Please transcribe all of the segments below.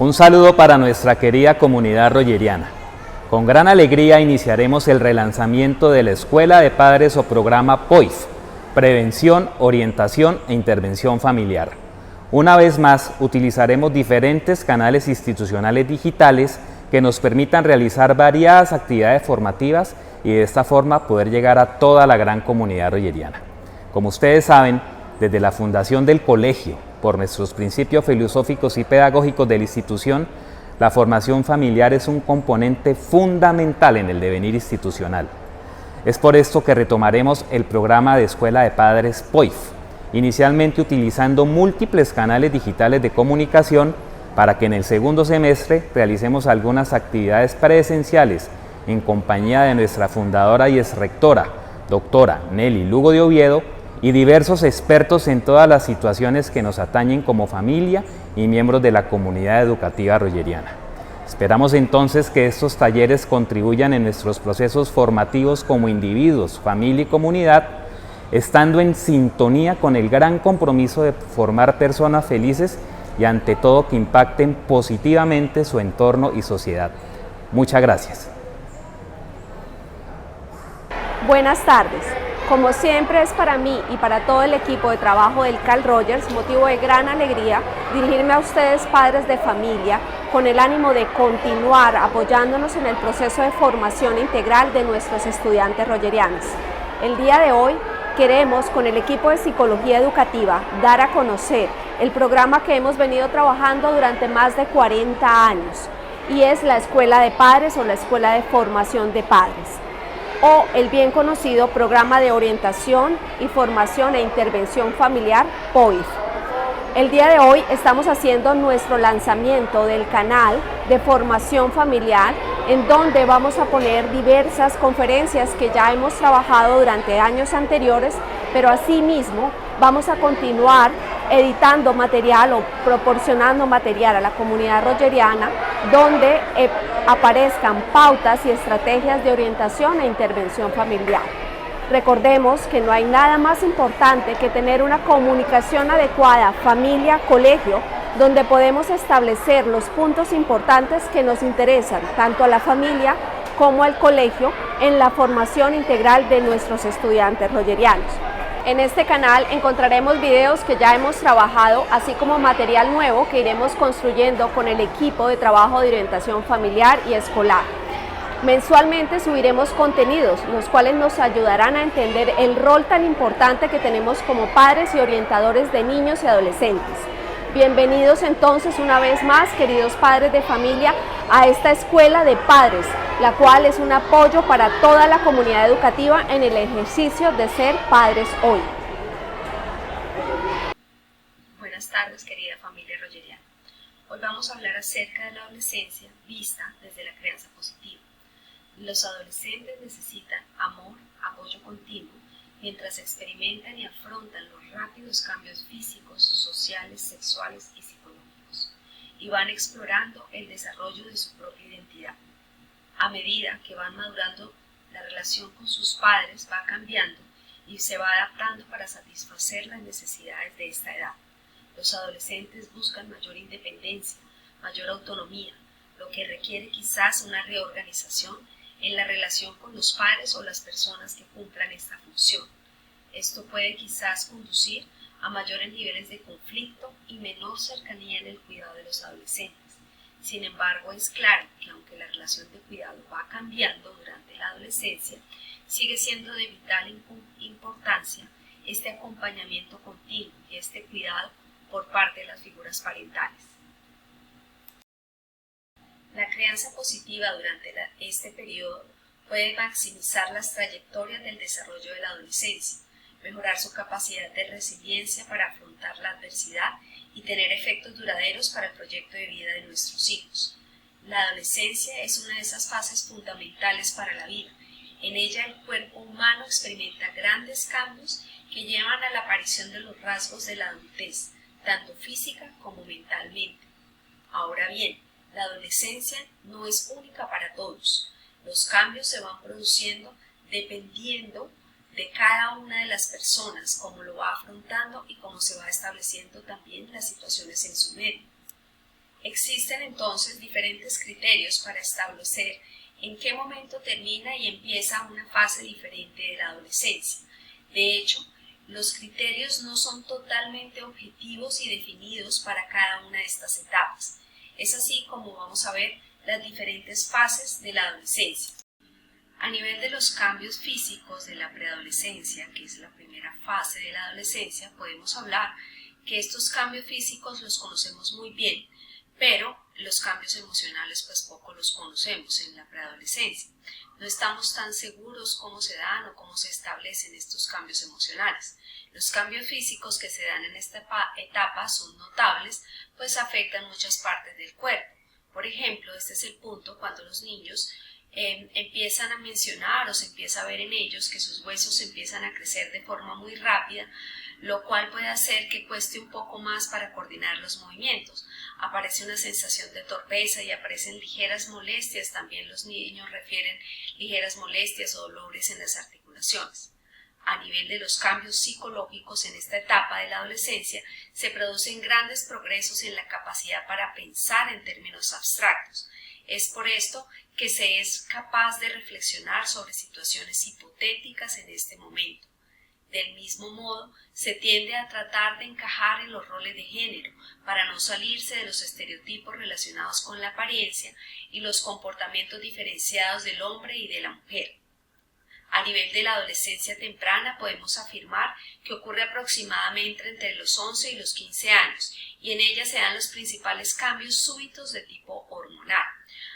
Un saludo para nuestra querida comunidad rogeriana. Con gran alegría iniciaremos el relanzamiento de la Escuela de Padres o programa POIF, Prevención, Orientación e Intervención Familiar. Una vez más, utilizaremos diferentes canales institucionales digitales que nos permitan realizar variadas actividades formativas y de esta forma poder llegar a toda la gran comunidad rogeriana. Como ustedes saben, desde la fundación del colegio, por nuestros principios filosóficos y pedagógicos de la institución, la formación familiar es un componente fundamental en el devenir institucional. Es por esto que retomaremos el programa de Escuela de Padres POIF, inicialmente utilizando múltiples canales digitales de comunicación para que en el segundo semestre realicemos algunas actividades presenciales en compañía de nuestra fundadora y exrectora, doctora Nelly Lugo de Oviedo, y diversos expertos en todas las situaciones que nos atañen como familia y miembros de la comunidad educativa rogeriana. Esperamos entonces que estos talleres contribuyan en nuestros procesos formativos como individuos, familia y comunidad, estando en sintonía con el gran compromiso de formar personas felices y ante todo que impacten positivamente su entorno y sociedad. Muchas gracias. Buenas tardes. Como siempre es para mí y para todo el equipo de trabajo del Carl Rogers motivo de gran alegría dirigirme a ustedes, padres de familia, con el ánimo de continuar apoyándonos en el proceso de formación integral de nuestros estudiantes rogerianos. El día de hoy queremos, con el equipo de Psicología Educativa, dar a conocer el programa que hemos venido trabajando durante más de 40 años y es la Escuela de Padres o la Escuela de Formación de Padres, o el bien conocido Programa de Orientación y Formación e Intervención Familiar, POIF. El día de hoy estamos haciendo nuestro lanzamiento del canal de formación familiar, en donde vamos a poner diversas conferencias que ya hemos trabajado durante años anteriores, pero asimismo vamos a continuar editando material o proporcionando material a la comunidad rogeriana donde aparezcan pautas y estrategias de orientación e intervención familiar. Recordemos que no hay nada más importante que tener una comunicación adecuada familia-colegio, donde podemos establecer los puntos importantes que nos interesan tanto a la familia como al colegio en la formación integral de nuestros estudiantes rogerianos. En este canal encontraremos videos que ya hemos trabajado, así como material nuevo que iremos construyendo con el equipo de trabajo de orientación familiar y escolar. Mensualmente subiremos contenidos, los cuales nos ayudarán a entender el rol tan importante que tenemos como padres y orientadores de niños y adolescentes. Bienvenidos entonces una vez más, queridos padres de familia, a esta Escuela de Padres, la cual es un apoyo para toda la comunidad educativa en el ejercicio de ser padres hoy. Buenas tardes, querida familia rogeriana. Hoy vamos a hablar acerca de la adolescencia vista desde la crianza positiva. Los adolescentes necesitan amor, apoyo continuo, mientras experimentan y afrontan los rápidos cambios físicos, sociales, sexuales y psicológicos, y van explorando el desarrollo de su propia identidad. A medida que van madurando, la relación con sus padres va cambiando y se va adaptando para satisfacer las necesidades de esta edad. Los adolescentes buscan mayor independencia, mayor autonomía, lo que requiere quizás una reorganización en la relación con los padres o las personas que cumplan esta función. Esto puede quizás conducir a mayores niveles de conflicto y menor cercanía en el cuidado de los adolescentes. Sin embargo, es claro que aunque la relación de cuidado va cambiando durante la adolescencia, sigue siendo de vital importancia este acompañamiento continuo y este cuidado por parte de las figuras parentales. La crianza positiva durante este periodo puede maximizar las trayectorias del desarrollo de la adolescencia, mejorar su capacidad de resiliencia para afrontar la adversidad y tener efectos duraderos para el proyecto de vida de nuestros hijos. La adolescencia es una de esas fases fundamentales para la vida. En ella el cuerpo humano experimenta grandes cambios que llevan a la aparición de los rasgos de la adultez, tanto física como mentalmente. Ahora bien, la adolescencia no es única para todos. Los cambios se van produciendo dependiendo de cada una de las personas, cómo lo va afrontando y cómo se va estableciendo también las situaciones en su medio. Existen entonces diferentes criterios para establecer en qué momento termina y empieza una fase diferente de la adolescencia. De hecho, los criterios no son totalmente objetivos y definidos para cada una de estas etapas. Es así como vamos a ver las diferentes fases de la adolescencia. A nivel de los cambios físicos de la preadolescencia, que es la primera fase de la adolescencia, podemos hablar que estos cambios físicos los conocemos muy bien, pero los cambios emocionales pues poco los conocemos en la preadolescencia. No estamos tan seguros cómo se dan o cómo se establecen estos cambios emocionales. Los cambios físicos que se dan en esta etapa son notables, pues afectan muchas partes del cuerpo. Por ejemplo, este es el punto cuando los niños empiezan a mencionar o se empieza a ver en ellos que sus huesos empiezan a crecer de forma muy rápida, lo cual puede hacer que cueste un poco más para coordinar los movimientos. Aparece una sensación de torpeza y aparecen ligeras molestias, también los niños refieren ligeras molestias o dolores en las articulaciones. A nivel de los cambios psicológicos en esta etapa de la adolescencia, se producen grandes progresos en la capacidad para pensar en términos abstractos. Es por esto que se es capaz de reflexionar sobre situaciones hipotéticas en este momento. Del mismo modo, se tiende a tratar de encajar en los roles de género para no salirse de los estereotipos relacionados con la apariencia y los comportamientos diferenciados del hombre y de la mujer. A nivel de la adolescencia temprana podemos afirmar que ocurre aproximadamente entre los 11 y los 15 años y en ella se dan los principales cambios súbitos de tipo hormonal.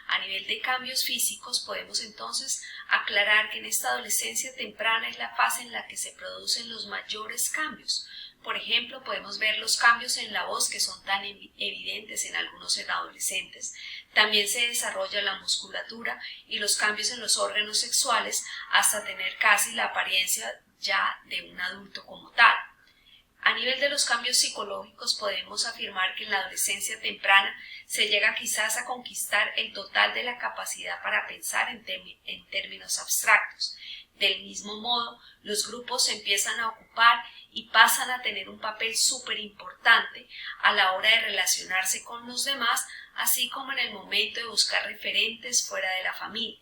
A nivel de cambios físicos podemos entonces aclarar que en esta adolescencia temprana es la fase en la que se producen los mayores cambios. Por ejemplo, podemos ver los cambios en la voz que son tan evidentes en algunos adolescentes. También se desarrolla la musculatura y los cambios en los órganos sexuales hasta tener casi la apariencia ya de un adulto como tal. A nivel de los cambios psicológicos podemos afirmar que en la adolescencia temprana se llega quizás a conquistar el total de la capacidad para pensar en términos abstractos. Del mismo modo, los grupos se empiezan a ocupar y pasan a tener un papel súper importante a la hora de relacionarse con los demás, así como en el momento de buscar referentes fuera de la familia.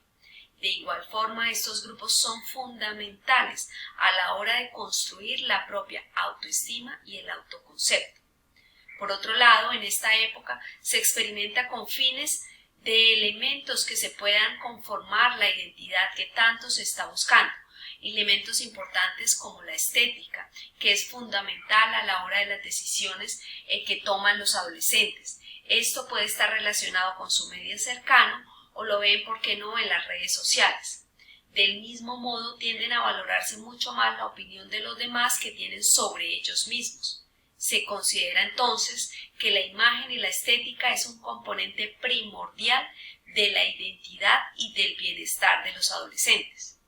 De igual forma, estos grupos son fundamentales a la hora de construir la propia autoestima y el autoconcepto. Por otro lado, en esta época se experimenta con fines de elementos que se puedan conformar la identidad que tanto se está buscando, elementos importantes como la estética, que es fundamental a la hora de las decisiones que toman los adolescentes. Esto puede estar relacionado con su medio cercano o lo ven, ¿por qué no?, en las redes sociales. Del mismo modo, tienden a valorarse mucho más la opinión de los demás que tienen sobre ellos mismos. Se considera entonces que la imagen y la estética es un componente primordial de la identidad y del bienestar de los adolescentes.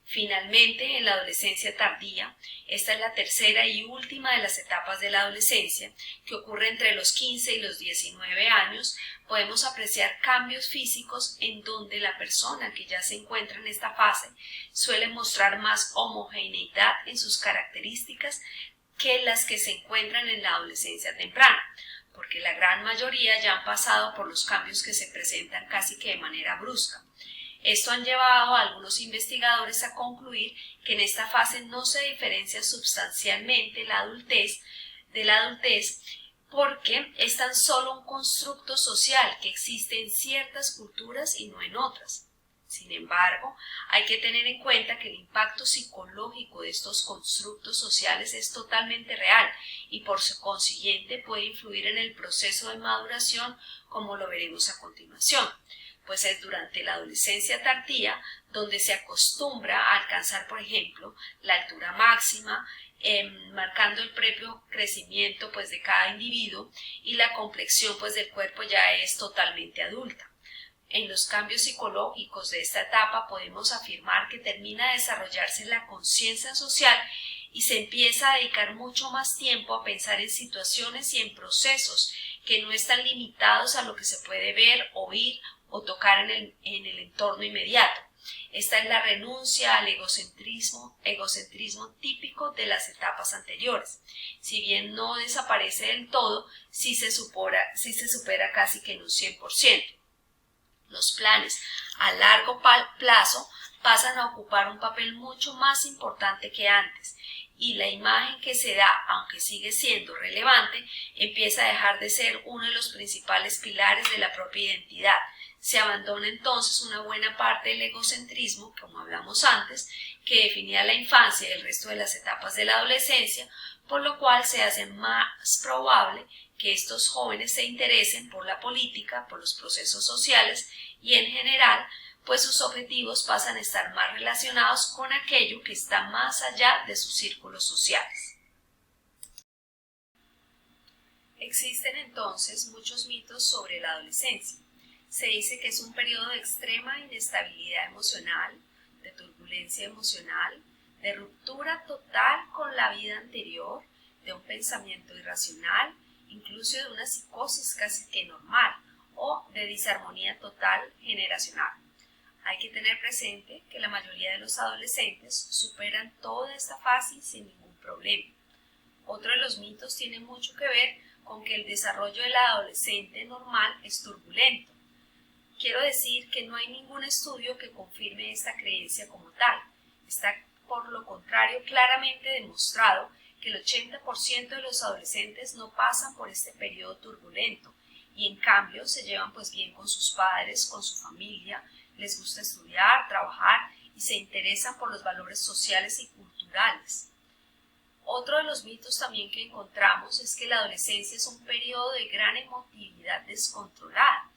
Finalmente, en la adolescencia tardía, esta es la tercera y última de las etapas de la adolescencia, que ocurre entre los 15 y los 19 años, podemos apreciar cambios físicos en donde la persona que ya se encuentra en esta fase suele mostrar más homogeneidad en sus características que las que se encuentran en la adolescencia temprana, porque la gran mayoría ya han pasado por los cambios que se presentan casi que de manera brusca. Esto han llevado a algunos investigadores a concluir que en esta fase no se diferencia sustancialmente la adultez de la adultez porque es tan solo un constructo social que existe en ciertas culturas y no en otras. Sin embargo, hay que tener en cuenta que el impacto psicológico de estos constructos sociales es totalmente real y por consiguiente puede influir en el proceso de maduración, como lo veremos a continuación. Pues es durante la adolescencia tardía donde se acostumbra a alcanzar, por ejemplo, la altura máxima, marcando el propio crecimiento pues de cada individuo y la complexión pues del cuerpo ya es totalmente adulta. En los cambios psicológicos de esta etapa podemos afirmar que termina de desarrollarse la conciencia social y se empieza a dedicar mucho más tiempo a pensar en situaciones y en procesos que no están limitados a lo que se puede ver, oír o tocar en el entorno inmediato. Esta es la renuncia al egocentrismo típico de las etapas anteriores. Si bien no desaparece del todo, sí se supera casi que en un 100%. Los planes a largo plazo pasan a ocupar un papel mucho más importante que antes, y la imagen que se da, aunque sigue siendo relevante, empieza a dejar de ser uno de los principales pilares de la propia identidad. Se abandona entonces una buena parte del egocentrismo, como hablamos antes, que definía la infancia y el resto de las etapas de la adolescencia, por lo cual se hace más probable que estos jóvenes se interesen por la política, por los procesos sociales y en general, pues sus objetivos pasan a estar más relacionados con aquello que está más allá de sus círculos sociales. Existen entonces muchos mitos sobre la adolescencia. Se dice que es un periodo de extrema inestabilidad emocional, de turbulencia emocional, de ruptura total con la vida anterior, de un pensamiento irracional, incluso de una psicosis casi que normal o de disarmonía total generacional. Hay que tener presente que la mayoría de los adolescentes superan toda esta fase sin ningún problema. Otro de los mitos tiene mucho que ver con que el desarrollo del adolescente normal es turbulento. Quiero decir que no hay ningún estudio que confirme esta creencia como tal. Está por lo contrario claramente demostrado que el 80% de los adolescentes no pasan por este periodo turbulento y en cambio se llevan pues bien con sus padres, con su familia, les gusta estudiar, trabajar y se interesan por los valores sociales y culturales. Otro de los mitos también que encontramos es que la adolescencia es un periodo de gran emotividad descontrolada.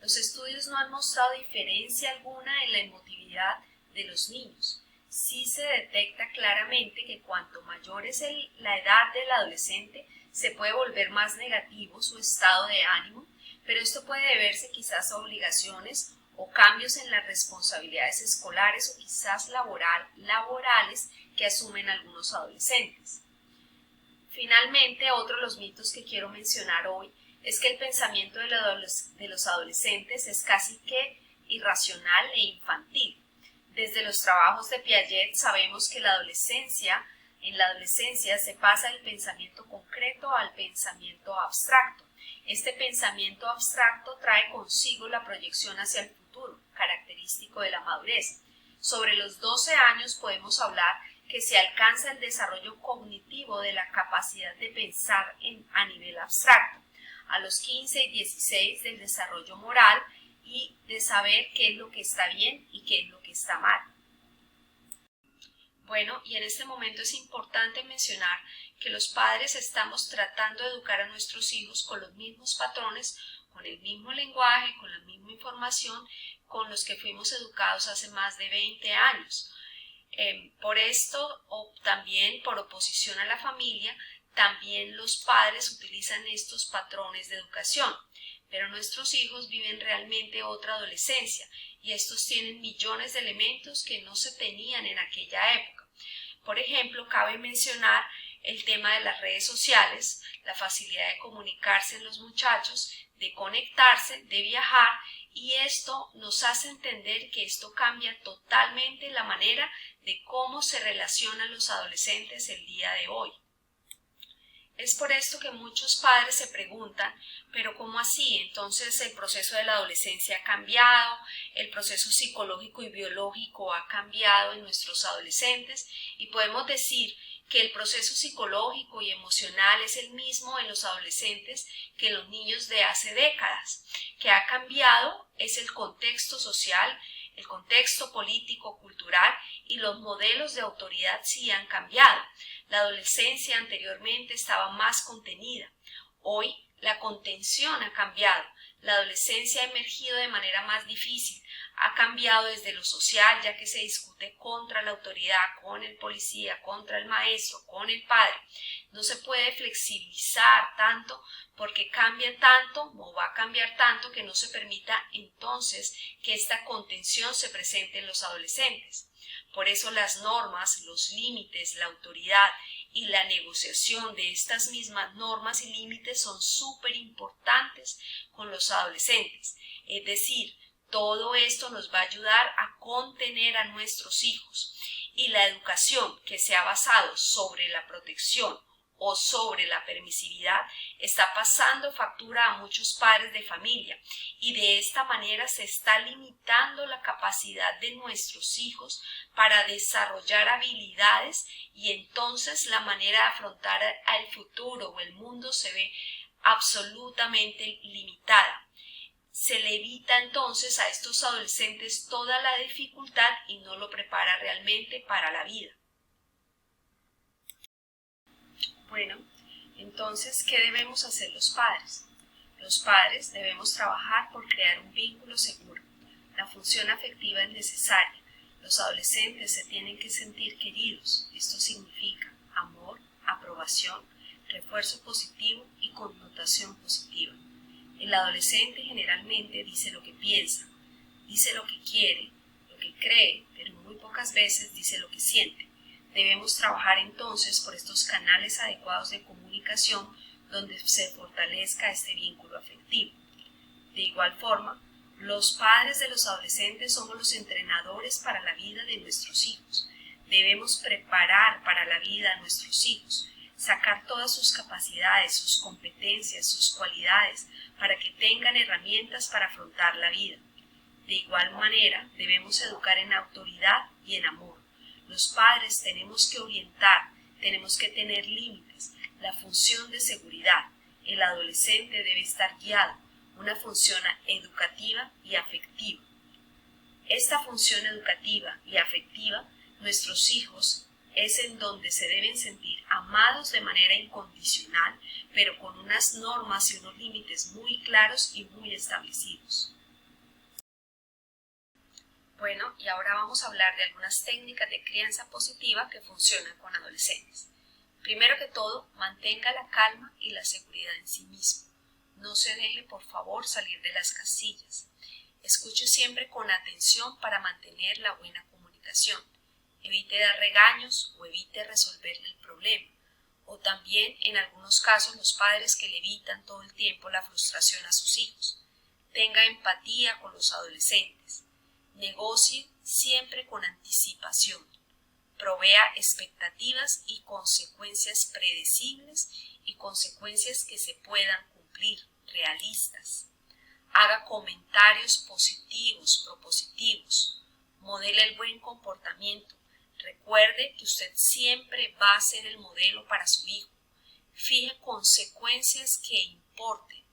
Los estudios no han mostrado diferencia alguna en la emotividad de los niños. Sí se detecta claramente que cuanto mayor es la edad del adolescente, se puede volver más negativo su estado de ánimo, pero esto puede deberse quizás a obligaciones o cambios en las responsabilidades escolares o quizás laborales que asumen algunos adolescentes. Finalmente, otro de los mitos que quiero mencionar hoy es que el pensamiento de los adolescentes es casi que irracional e infantil. Desde los trabajos de Piaget sabemos que en la adolescencia se pasa del pensamiento concreto al pensamiento abstracto. Este pensamiento abstracto trae consigo la proyección hacia el futuro, característico de la madurez. Sobre los 12 años podemos hablar que se alcanza el desarrollo cognitivo de la capacidad de pensar a nivel abstracto. A los 15 y 16 del desarrollo moral y de saber qué es lo que está bien y qué es lo que está mal. Bueno, y en este momento es importante mencionar que los padres estamos tratando de educar a nuestros hijos con los mismos patrones, con el mismo lenguaje, con la misma información con los que fuimos educados hace más de 20 años. Por esto, o también por oposición a la familia, también los padres utilizan estos patrones de educación. Pero nuestros hijos viven realmente otra adolescencia y estos tienen millones de elementos que no se tenían en aquella época. Por ejemplo, cabe mencionar el tema de las redes sociales, la facilidad de comunicarse en los muchachos, de conectarse, de viajar, y esto nos hace entender que esto cambia totalmente la manera de cómo se relacionan los adolescentes el día de hoy. Es por esto que muchos padres se preguntan, ¿pero cómo así? Entonces el proceso de la adolescencia ha cambiado, el proceso psicológico y biológico ha cambiado en nuestros adolescentes y podemos decir que el proceso psicológico y emocional es el mismo en los adolescentes que en los niños de hace décadas. Que ha cambiado es el contexto social, el contexto político, cultural y los modelos de autoridad sí han cambiado. La adolescencia anteriormente estaba más contenida. Hoy la contención ha cambiado. La adolescencia ha emergido de manera más difícil. Ha cambiado desde lo social, ya que se discute contra la autoridad, con el policía, contra el maestro, con el padre. No se puede flexibilizar tanto porque cambia tanto o va a cambiar tanto que no se permita entonces que esta contención se presente en los adolescentes. Por eso las normas, los límites, la autoridad y la negociación de estas mismas normas y límites son súper importantes con los adolescentes. Es decir, Todo esto nos va a ayudar a contener a nuestros hijos, y la educación que se ha basado sobre la protección o sobre la permisividad está pasando factura a muchos padres de familia, y de esta manera se está limitando la capacidad de nuestros hijos para desarrollar habilidades, y entonces la manera de afrontar al futuro o el mundo se ve absolutamente limitada. Se le evita entonces a estos adolescentes toda la dificultad y no lo prepara realmente para la vida. Bueno, entonces, ¿qué debemos hacer los padres? Los padres debemos trabajar por crear un vínculo seguro. La función afectiva es necesaria. Los adolescentes se tienen que sentir queridos. Esto significa amor, aprobación, refuerzo positivo y connotación positiva. El adolescente generalmente dice lo que piensa, dice lo que quiere, lo que cree, pero muy pocas veces dice lo que siente. Debemos trabajar entonces por estos canales adecuados de comunicación donde se fortalezca este vínculo afectivo. De igual forma, los padres de los adolescentes somos los entrenadores para la vida de nuestros hijos. Debemos preparar para la vida a nuestros hijos, sacar todas sus capacidades, sus competencias, sus cualidades, para que tengan herramientas para afrontar la vida. De igual manera, debemos educar en autoridad y en amor. Los padres tenemos que orientar, tenemos que tener límites, la función de seguridad. El adolescente debe estar guiado, una función educativa y afectiva. Esta función educativa y afectiva, nuestros hijos, es en donde se deben sentir amados de manera incondicional, pero con unas normas y unos límites muy claros y muy establecidos. Bueno, y ahora vamos a hablar de algunas técnicas de crianza positiva que funcionan con adolescentes. Primero que todo, mantenga la calma y la seguridad en sí mismo. No se deje, por favor, salir de las casillas. Escuche siempre con atención para mantener la buena comunicación. Evite dar regaños o evite resolverle el problema. O también, en algunos casos, los padres que le evitan todo el tiempo la frustración a sus hijos. Tenga empatía con los adolescentes. Negocie siempre con anticipación. Provea expectativas y consecuencias predecibles y consecuencias que se puedan cumplir, realistas. Haga comentarios positivos, propositivos. Modele el buen comportamiento. Recuerde que usted siempre va a ser el modelo para su hijo. Fije consecuencias que importen.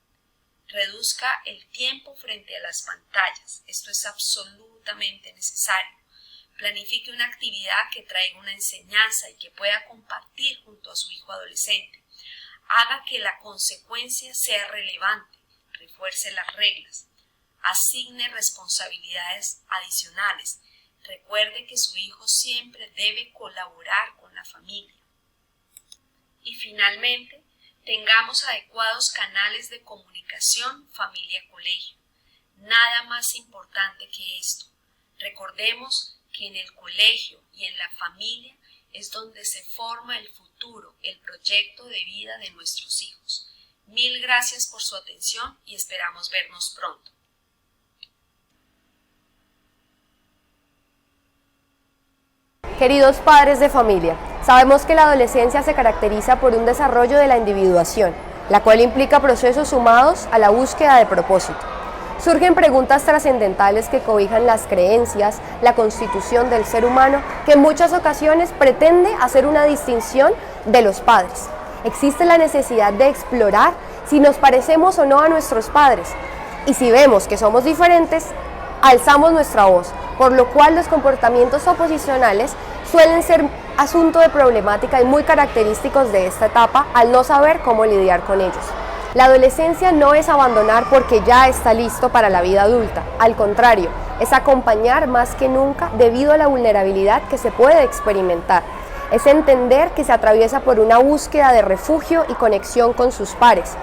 Reduzca el tiempo frente a las pantallas. Esto es absolutamente necesario. Planifique una actividad que traiga una enseñanza y que pueda compartir junto a su hijo adolescente. Haga que la consecuencia sea relevante. Refuerce las reglas. Asigne responsabilidades adicionales. Recuerde que su hijo siempre debe colaborar con la familia. Y finalmente, tengamos adecuados canales de comunicación familia-colegio. Nada más importante que esto. Recordemos que en el colegio y en la familia es donde se forma el futuro, el proyecto de vida de nuestros hijos. Mil gracias por su atención y esperamos vernos pronto. Queridos padres de familia, sabemos que la adolescencia se caracteriza por un desarrollo de la individuación, la cual implica procesos sumados a la búsqueda de propósito. Surgen preguntas trascendentales que cobijan las creencias, la constitución del ser humano, que en muchas ocasiones pretende hacer una distinción de los padres. Existe la necesidad de explorar si nos parecemos o no a nuestros padres, y si vemos que somos diferentes, alzamos nuestra voz, por lo cual los comportamientos oposicionales suelen ser asunto de problemática y muy característicos de esta etapa al no saber cómo lidiar con ellos. La adolescencia no es abandonar porque ya está listo para la vida adulta, al contrario, es acompañar más que nunca debido a la vulnerabilidad que se puede experimentar. Es entender que se atraviesa por una búsqueda de refugio y conexión con sus pares.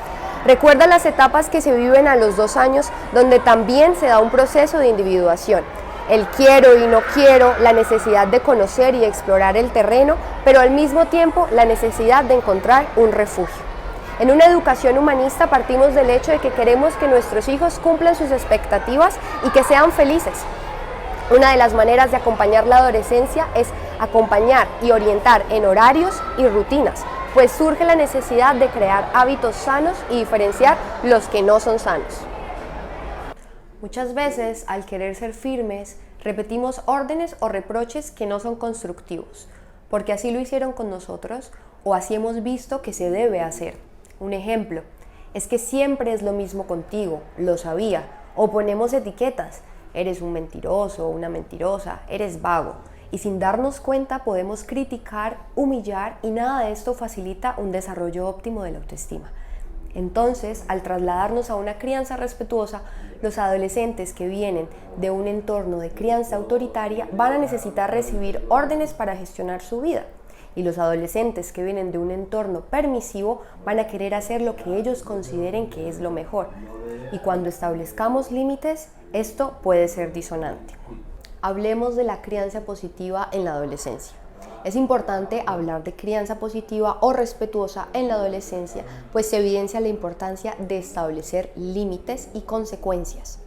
Recuerda las etapas que se viven a los 2 años, donde también se da un proceso de individuación. El quiero y no quiero, la necesidad de conocer y explorar el terreno, pero al mismo tiempo la necesidad de encontrar un refugio. En una educación humanista partimos del hecho de que queremos que nuestros hijos cumplan sus expectativas y que sean felices. Una de las maneras de acompañar la adolescencia es acompañar y orientar en horarios y rutinas, pues surge la necesidad de crear hábitos sanos y diferenciar los que no son sanos. Muchas veces, al querer ser firmes, repetimos órdenes o reproches que no son constructivos, porque así lo hicieron con nosotros o así hemos visto que se debe hacer. Un ejemplo, es que siempre es lo mismo contigo, lo sabía, o ponemos etiquetas, eres un mentiroso o una mentirosa, eres vago, y sin darnos cuenta podemos criticar, humillar y nada de esto facilita un desarrollo óptimo de la autoestima. Entonces, al trasladarnos a una crianza respetuosa, los adolescentes que vienen de un entorno de crianza autoritaria van a necesitar recibir órdenes para gestionar su vida. Y los adolescentes que vienen de un entorno permisivo van a querer hacer lo que ellos consideren que es lo mejor. Y cuando establezcamos límites, esto puede ser disonante. Hablemos de la crianza positiva en la adolescencia. Es importante hablar de crianza positiva o respetuosa en la adolescencia, pues se evidencia la importancia de establecer límites y consecuencias.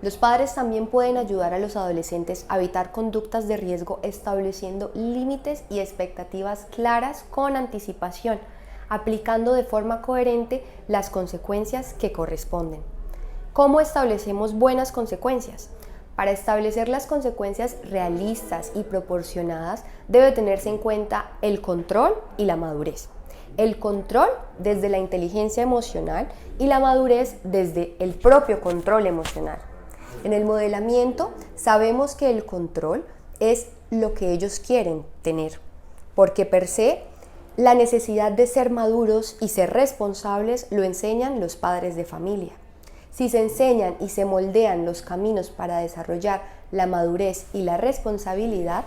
Los padres también pueden ayudar a los adolescentes a evitar conductas de riesgo estableciendo límites y expectativas claras con anticipación, aplicando de forma coherente las consecuencias que corresponden. ¿Cómo establecemos buenas consecuencias? Para establecer las consecuencias realistas y proporcionadas debe tenerse en cuenta el control y la madurez. El control desde la inteligencia emocional y la madurez desde el propio control emocional. En el modelamiento sabemos que el control es lo que ellos quieren tener, porque per se la necesidad de ser maduros y ser responsables lo enseñan los padres de familia. Si se enseñan y se moldean los caminos para desarrollar la madurez y la responsabilidad,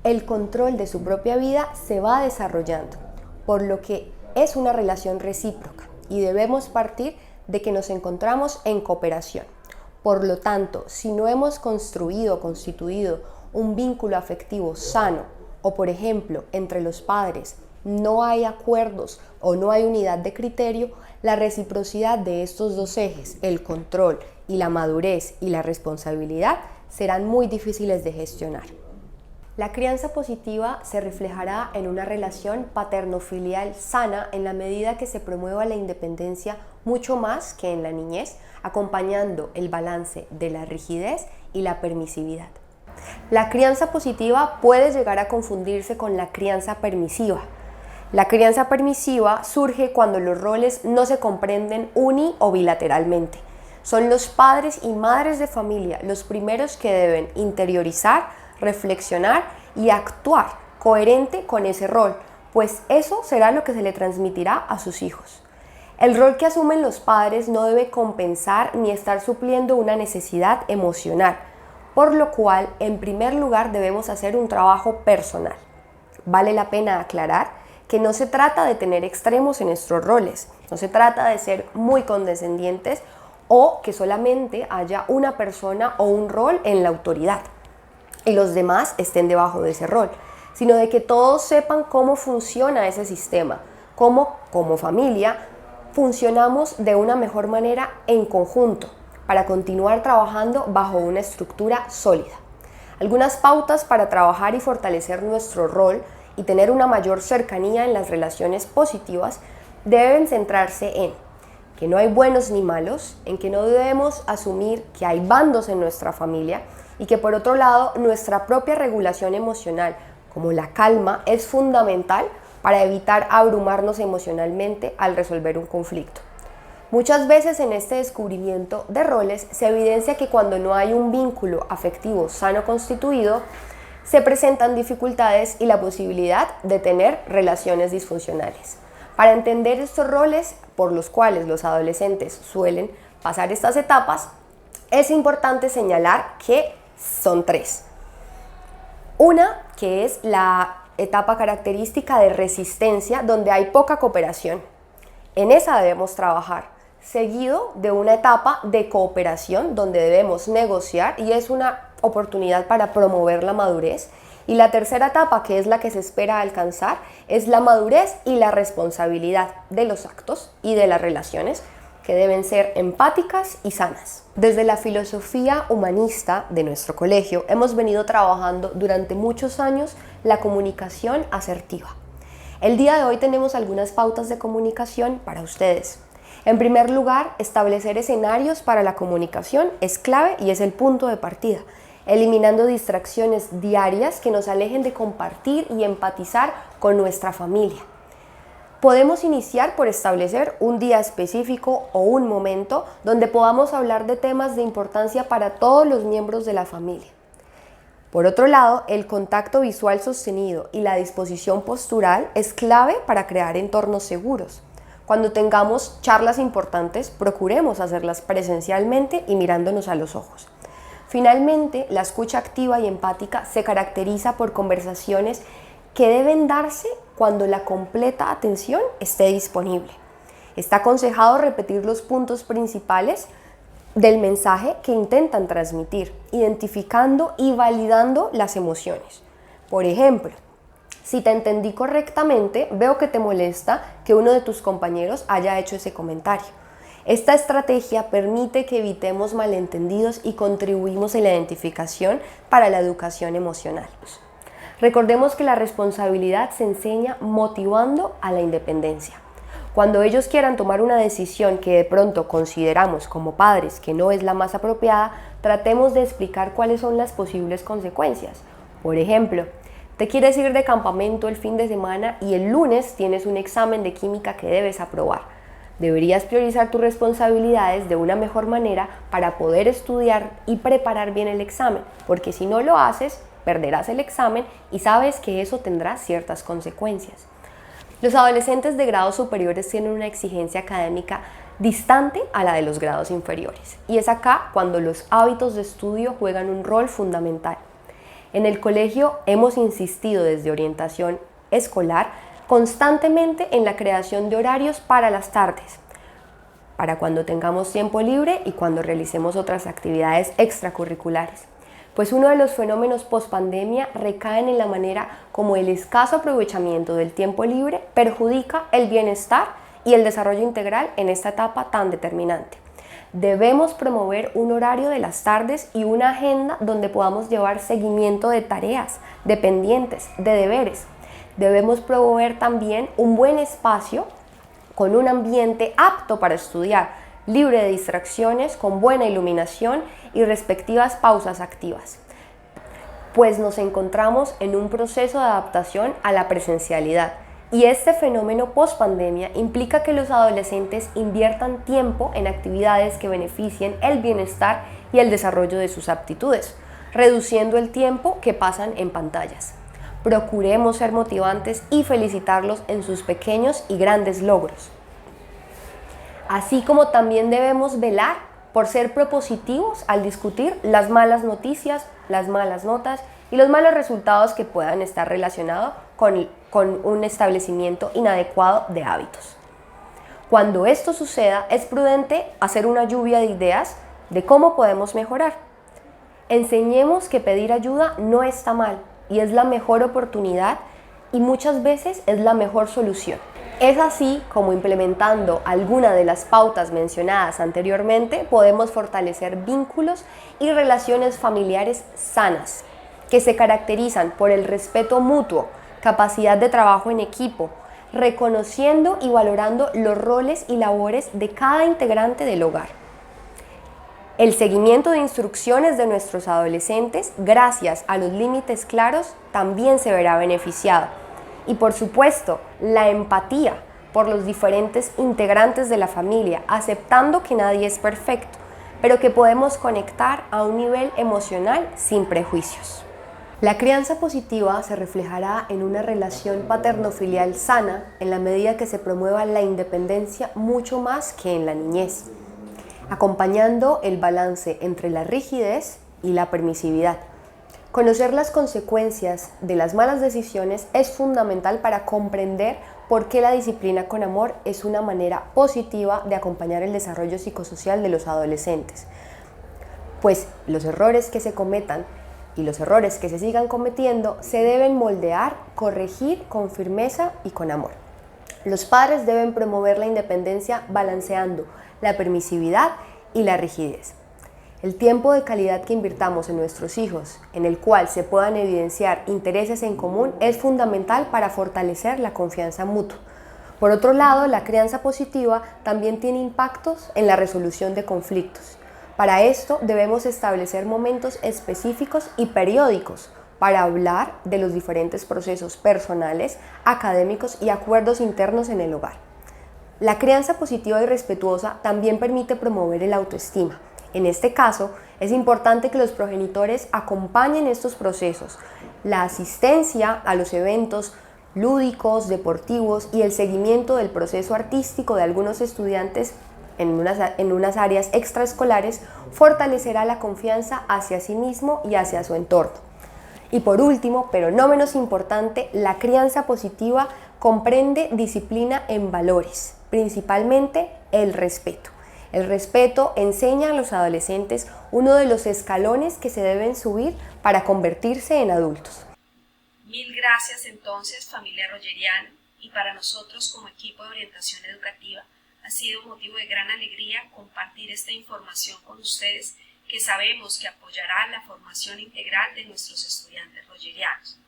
el control de su propia vida se va desarrollando, por lo que es una relación recíproca y debemos partir de que nos encontramos en cooperación. Por lo tanto, si no hemos construido o constituido un vínculo afectivo sano, o por ejemplo, entre los padres, no hay acuerdos o no hay unidad de criterio, la reciprocidad de estos dos ejes, el control y la madurez y la responsabilidad, serán muy difíciles de gestionar. La crianza positiva se reflejará en una relación paterno-filial sana en la medida que se promueva la independencia mucho más que en la niñez, acompañando el balance de la rigidez y la permisividad. La crianza positiva puede llegar a confundirse con la crianza permisiva. La crianza permisiva surge cuando los roles no se comprenden uni o bilateralmente. Son los padres y madres de familia los primeros que deben interiorizar, reflexionar y actuar coherente con ese rol, pues eso será lo que se le transmitirá a sus hijos. El rol que asumen los padres no debe compensar ni estar supliendo una necesidad emocional, por lo cual en primer lugar debemos hacer un trabajo personal. Vale la pena aclarar que no se trata de tener extremos en nuestros roles, no se trata de ser muy condescendientes o que solamente haya una persona o un rol en la autoridad y los demás estén debajo de ese rol, sino de que todos sepan cómo funciona ese sistema, cómo como familia funcionamos de una mejor manera en conjunto para continuar trabajando bajo una estructura sólida. Algunas pautas para trabajar y fortalecer nuestro rol y tener una mayor cercanía en las relaciones positivas deben centrarse en que no hay buenos ni malos, en que no debemos asumir que hay bandos en nuestra familia y que por otro lado nuestra propia regulación emocional, como la calma, es fundamental para evitar abrumarnos emocionalmente al resolver un conflicto. Muchas veces en este descubrimiento de roles se evidencia que cuando no hay un vínculo afectivo sano constituido, se presentan dificultades y la posibilidad de tener relaciones disfuncionales. Para entender estos roles por los cuales los adolescentes suelen pasar estas etapas, es importante señalar que son tres. Una, que es la etapa característica de resistencia, donde hay poca cooperación. En esa debemos trabajar, seguido de una etapa de cooperación, donde debemos negociar y es una oportunidad para promover la madurez, Y la tercera etapa, que es la que se espera alcanzar, es la madurez y la responsabilidad de los actos y de las relaciones, que deben ser empáticas y sanas. Desde la filosofía humanista de nuestro colegio hemos venido trabajando durante muchos años la comunicación asertiva. El día de hoy tenemos algunas pautas de comunicación para ustedes. En primer lugar, establecer escenarios para la comunicación es clave y es el punto de partida, eliminando distracciones diarias que nos alejen de compartir y empatizar con nuestra familia. Podemos iniciar por establecer un día específico o un momento donde podamos hablar de temas de importancia para todos los miembros de la familia. Por otro lado, el contacto visual sostenido y la disposición postural es clave para crear entornos seguros. Cuando tengamos charlas importantes, procuremos hacerlas presencialmente y mirándonos a los ojos. Finalmente, la escucha activa y empática se caracteriza por conversaciones que deben darse cuando la completa atención esté disponible. Está aconsejado repetir los puntos principales del mensaje que intentan transmitir, identificando y validando las emociones. Por ejemplo, si te entendí correctamente, veo que te molesta que uno de tus compañeros haya hecho ese comentario. Esta estrategia permite que evitemos malentendidos y contribuimos en la identificación para la educación emocional. Recordemos que la responsabilidad se enseña motivando a la independencia. Cuando ellos quieran tomar una decisión que de pronto consideramos como padres que no es la más apropiada, tratemos de explicar cuáles son las posibles consecuencias. Por ejemplo, te quieres ir de campamento el fin de semana y el lunes tienes un examen de química que debes aprobar. Deberías priorizar tus responsabilidades de una mejor manera para poder estudiar y preparar bien el examen, porque si no lo haces, perderás el examen y sabes que eso tendrá ciertas consecuencias. Los adolescentes de grados superiores tienen una exigencia académica distante a la de los grados inferiores, y es acá cuando los hábitos de estudio juegan un rol fundamental. En el colegio hemos insistido desde orientación escolar constantemente en la creación de horarios para las tardes, para cuando tengamos tiempo libre y cuando realicemos otras actividades extracurriculares. Pues uno de los fenómenos pospandemia recaen en la manera como el escaso aprovechamiento del tiempo libre perjudica el bienestar y el desarrollo integral en esta etapa tan determinante. Debemos promover un horario de las tardes y una agenda donde podamos llevar seguimiento de tareas, de pendientes, de deberes. Debemos promover también un buen espacio con un ambiente apto para estudiar, libre de distracciones, con buena iluminación y respectivas pausas activas, pues nos encontramos en un proceso de adaptación a la presencialidad, y este fenómeno post-pandemia implica que los adolescentes inviertan tiempo en actividades que beneficien el bienestar y el desarrollo de sus aptitudes, reduciendo el tiempo que pasan en pantallas. Procuremos ser motivantes y felicitarlos en sus pequeños y grandes logros. Así como también debemos velar por ser propositivos al discutir las malas noticias, las malas notas y los malos resultados que puedan estar relacionados con un establecimiento inadecuado de hábitos. Cuando esto suceda, es prudente hacer una lluvia de ideas de cómo podemos mejorar. Enseñemos que pedir ayuda no está mal y es la mejor oportunidad y muchas veces es la mejor solución. Es así como implementando alguna de las pautas mencionadas anteriormente podemos fortalecer vínculos y relaciones familiares sanas, que se caracterizan por el respeto mutuo, capacidad de trabajo en equipo, reconociendo y valorando los roles y labores de cada integrante del hogar. El seguimiento de instrucciones de nuestros adolescentes, gracias a los límites claros, también se verá beneficiado. Y por supuesto, la empatía por los diferentes integrantes de la familia, aceptando que nadie es perfecto, pero que podemos conectar a un nivel emocional sin prejuicios. La crianza positiva se reflejará en una relación paterno-filial sana en la medida que se promueva la independencia mucho más que en la niñez, acompañando el balance entre la rigidez y la permisividad. Conocer las consecuencias de las malas decisiones es fundamental para comprender por qué la disciplina con amor es una manera positiva de acompañar el desarrollo psicosocial de los adolescentes. Pues los errores que se cometan y los errores que se sigan cometiendo se deben moldear, corregir con firmeza y con amor. Los padres deben promover la independencia balanceando la permisividad y la rigidez. El tiempo de calidad que invirtamos en nuestros hijos, en el cual se puedan evidenciar intereses en común, es fundamental para fortalecer la confianza mutua. Por otro lado, la crianza positiva también tiene impactos en la resolución de conflictos. Para esto debemos establecer momentos específicos y periódicos para hablar de los diferentes procesos personales, académicos y acuerdos internos en el hogar. La crianza positiva y respetuosa también permite promover el autoestima. En este caso, es importante que los progenitores acompañen estos procesos. La asistencia a los eventos lúdicos, deportivos y el seguimiento del proceso artístico de algunos estudiantes en unas áreas extraescolares fortalecerá la confianza hacia sí mismo y hacia su entorno. Y por último, pero no menos importante, la crianza positiva comprende disciplina en valores, principalmente el respeto. El respeto enseña a los adolescentes uno de los escalones que se deben subir para convertirse en adultos. Mil gracias entonces, familia rogeriana, y para nosotros como equipo de orientación educativa ha sido motivo de gran alegría compartir esta información con ustedes que sabemos que apoyará la formación integral de nuestros estudiantes rogerianos.